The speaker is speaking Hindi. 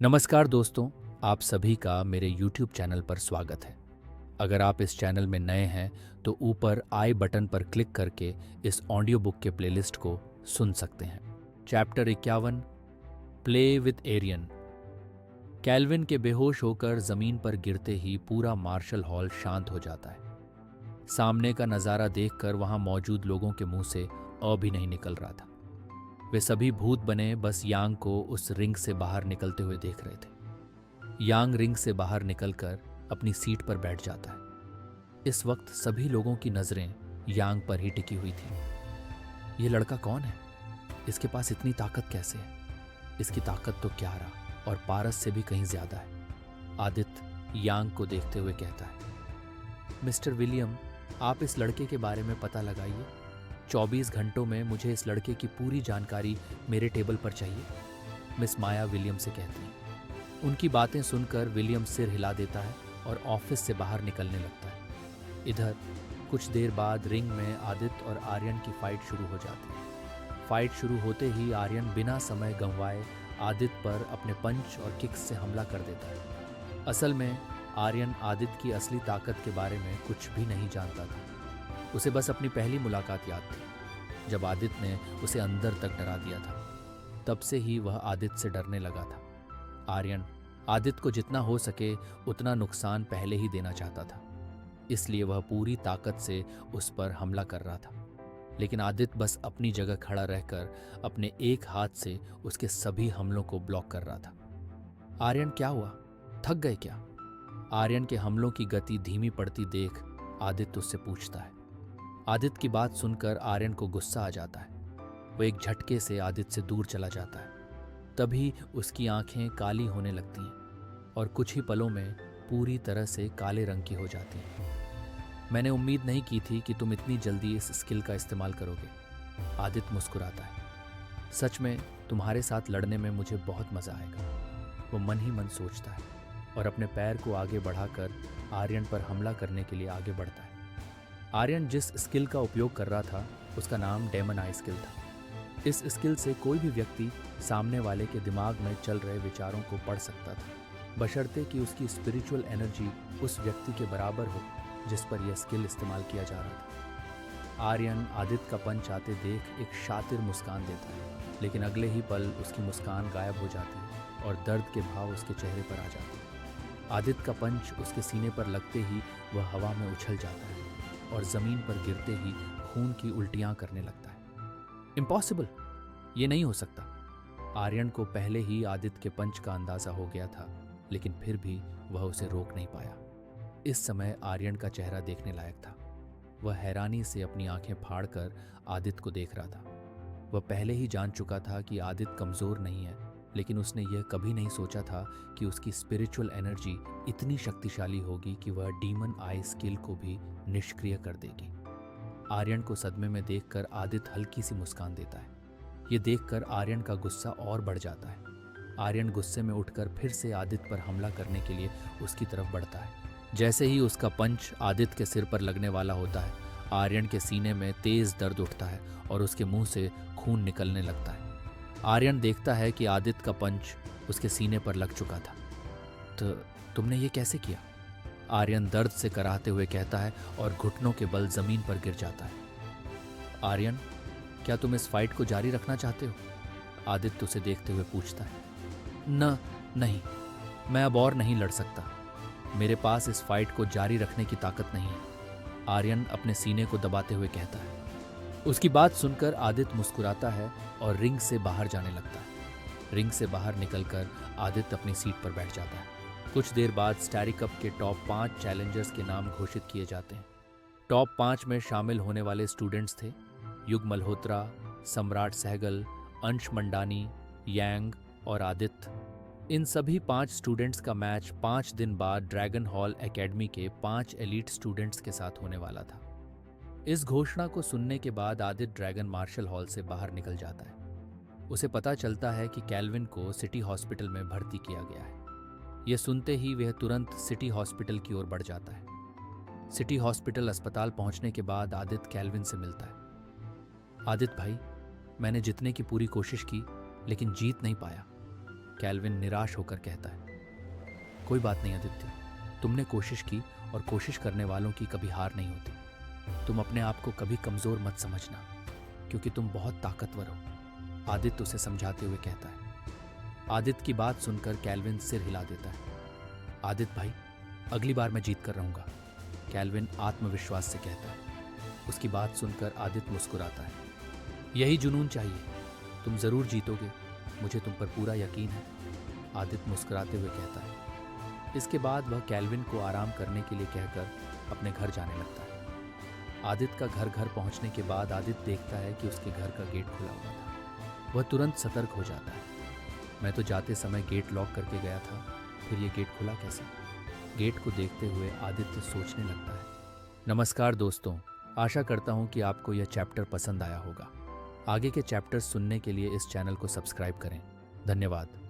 नमस्कार दोस्तों, आप सभी का मेरे YouTube चैनल पर स्वागत है। अगर आप इस चैनल में नए हैं तो ऊपर आई बटन पर क्लिक करके इस ऑडियो बुक के प्लेलिस्ट को सुन सकते हैं। Chapter 51 play with Arian. Calvin के बेहोश होकर जमीन पर गिरते ही पूरा मार्शल हॉल शांत हो जाता है। सामने का नज़ारा देखकर वहां मौजूद लोगों के मुंह से अ भी नहीं निकल रहा था। वे सभी भूत बने बस यांग को उस रिंग से बाहर निकलते हुए देख रहे थे। यांग रिंग से बाहर निकलकर अपनी सीट पर बैठ जाता है। इस वक्त सभी लोगों की नजरें यांग पर ही टिकी हुई थी। ये लड़का कौन है? इसके पास इतनी ताकत कैसे है? इसकी ताकत तो क्या रहा और पारस से भी कहीं ज्यादा है। आदित्य यांग को देखते हुए कहता है, मिस्टर विलियम, आप इस लड़के के बारे में पता लगाइए। 24 घंटों में मुझे इस लड़के की पूरी जानकारी मेरे टेबल पर चाहिए, मिस माया विलियम से कहती है। उनकी बातें सुनकर विलियम सिर हिला देता है और ऑफिस से बाहर निकलने लगता है। इधर कुछ देर बाद रिंग में आदित्य और आर्यन की फाइट शुरू हो जाती है। फाइट शुरू होते ही आर्यन बिना समय गंवाए आदित्य पर अपने पंच और किक्स से हमला कर देता है। असल में आर्यन आदित्य की असली ताकत के बारे में कुछ भी नहीं जानता था। उसे बस अपनी पहली मुलाकात याद थी, जब आदित्य ने उसे अंदर तक डरा दिया था। तब से ही वह आदित्य से डरने लगा था। आर्यन आदित्य को जितना हो सके उतना नुकसान पहले ही देना चाहता था, इसलिए वह पूरी ताकत से उस पर हमला कर रहा था। लेकिन आदित्य बस अपनी जगह खड़ा रहकर अपने एक हाथ से उसके सभी हमलों को ब्लॉक कर रहा था। आर्यन, क्या हुआ? थक गए क्या? आर्यन के हमलों की गति धीमी पड़ती देख आदित्य उससे पूछता है। आदित्य की बात सुनकर आर्यन को गुस्सा आ जाता है। वह एक झटके से आदित्य से दूर चला जाता है। तभी उसकी आंखें काली होने लगती हैं और कुछ ही पलों में पूरी तरह से काले रंग की हो जाती हैं। मैंने उम्मीद नहीं की थी कि तुम इतनी जल्दी इस स्किल का इस्तेमाल करोगे। आदित्य मुस्कुराता है। सच में तुम्हारे साथ लड़ने में मुझे बहुत मजा आएगा, वो मन ही मन सोचता है और अपने पैर को आगे बढ़ाकर आर्यन पर हमला करने के लिए आगे बढ़ता है। आर्यन जिस स्किल का उपयोग कर रहा था उसका नाम डेमन आई स्किल था। इस स्किल से कोई भी व्यक्ति सामने वाले के दिमाग में चल रहे विचारों को पढ़ सकता था, बशर्ते कि उसकी स्पिरिचुअल एनर्जी उस व्यक्ति के बराबर हो जिस पर यह स्किल इस्तेमाल किया जा रहा था। आर्यन आदित्य का पंच आते देख एक शातिर मुस्कान देता है, लेकिन अगले ही पल उसकी मुस्कान गायब हो जाती है और दर्द के भाव उसके चेहरे पर आ जाते हैं। आदित्य का पंच उसके सीने पर लगते ही वह हवा में उछल जाता है और जमीन पर गिरते ही खून की उल्टियां करने लगता है। इम्पॉसिबल, ये नहीं हो सकता। आर्यन को पहले ही आदित्य के पंच का अंदाजा हो गया था, लेकिन फिर भी वह उसे रोक नहीं पाया। इस समय आर्यन का चेहरा देखने लायक था। वह हैरानी से अपनी आंखें फाड़कर आदित्य को देख रहा था। वह पहले ही जान चुका था कि आदित्य कमजोर नहीं है, लेकिन उसने यह कभी नहीं सोचा था कि उसकी स्पिरिचुअल एनर्जी इतनी शक्तिशाली होगी कि वह डीमन आई स्किल को भी निष्क्रिय कर देगी। आर्यन को सदमे में देखकर आदित्य हल्की सी मुस्कान देता है। ये देखकर आर्यन का गुस्सा और बढ़ जाता है। आर्यन गुस्से में उठकर फिर से आदित्य पर हमला करने के लिए उसकी तरफ बढ़ता है। जैसे ही उसका पंच आदित्य के सिर पर लगने वाला होता है, आर्यन के सीने में तेज दर्द उठता है और उसके मुंह से खून निकलने लगता है। आर्यन देखता है कि आदित्य का पंच उसके सीने पर लग चुका था। तो तुमने ये कैसे किया? आर्यन दर्द से कराहते हुए कहता है और घुटनों के बल जमीन पर गिर जाता है। आर्यन, क्या तुम इस फाइट को जारी रखना चाहते हो? आदित्य उसे देखते हुए पूछता है। नहीं, मैं अब और नहीं लड़ सकता। मेरे पास इस फाइट को जारी रखने की ताकत नहीं है, आर्यन अपने सीने को दबाते हुए कहता है। उसकी बात सुनकर आदित्य मुस्कुराता है और रिंग से बाहर जाने लगता है। रिंग से बाहर निकलकर आदित्य अपनी सीट पर बैठ जाता है। कुछ देर बाद स्टैरी कप के टॉप 5 चैलेंजर्स के नाम घोषित किए जाते हैं। टॉप 5 में शामिल होने वाले स्टूडेंट्स थे युग मल्होत्रा, सम्राट सहगल, अंश मंडानी, यांग और आदित्य। इन सभी 5 स्टूडेंट्स का मैच 5 दिन बाद ड्रैगन हॉल एकेडमी के 5 एलीट स्टूडेंट्स के साथ होने वाला था। इस घोषणा को सुनने के बाद आदित्य ड्रैगन मार्शल हॉल से बाहर निकल जाता है। उसे पता चलता है कि कैल्विन को सिटी हॉस्पिटल में भर्ती किया गया है। यह सुनते ही वह तुरंत सिटी हॉस्पिटल की ओर बढ़ जाता है। सिटी हॉस्पिटल अस्पताल पहुंचने के बाद आदित्य कैल्विन से मिलता है। आदित्य भाई, मैंने जीतने की पूरी कोशिश की लेकिन जीत नहीं पाया। कैल्विन निराश होकर कहता है, कोई बात नहीं आदित्य, तुमने कोशिश की और कोशिश करने वालों की कभी हार नहीं होती। तुम अपने आप को कभी कमजोर मत समझना, क्योंकि तुम बहुत ताकतवर हो, आदित्य उसे समझाते हुए कहता है। आदित्य की बात सुनकर कैल्विन सिर हिला देता है। आदित्य भाई, अगली बार मैं जीत कर रहूंगा, कैल्विन आत्मविश्वास से कहता है। उसकी बात सुनकर आदित्य मुस्कुराता है। यही जुनून चाहिए, तुम जरूर जीतोगे, मुझे तुम पर पूरा यकीन है, आदित्य मुस्कुराते हुए कहता है। इसके बाद वह कैल्विन को आराम करने के लिए कहकर अपने घर जाने लगता है। आदित्य का घर पहुंचने के बाद आदित्य देखता है कि उसके घर का गेट खुला हुआ था। वह तुरंत सतर्क हो जाता है। मैं तो जाते समय गेट लॉक करके गया था, फिर ये गेट खुला कैसे? गेट को देखते हुए आदित्य सोचने लगता है। नमस्कार दोस्तों, आशा करता हूँ कि आपको यह चैप्टर पसंद आया होगा। आगे के चैप्टर सुनने के लिए इस चैनल को सब्सक्राइब करें। धन्यवाद।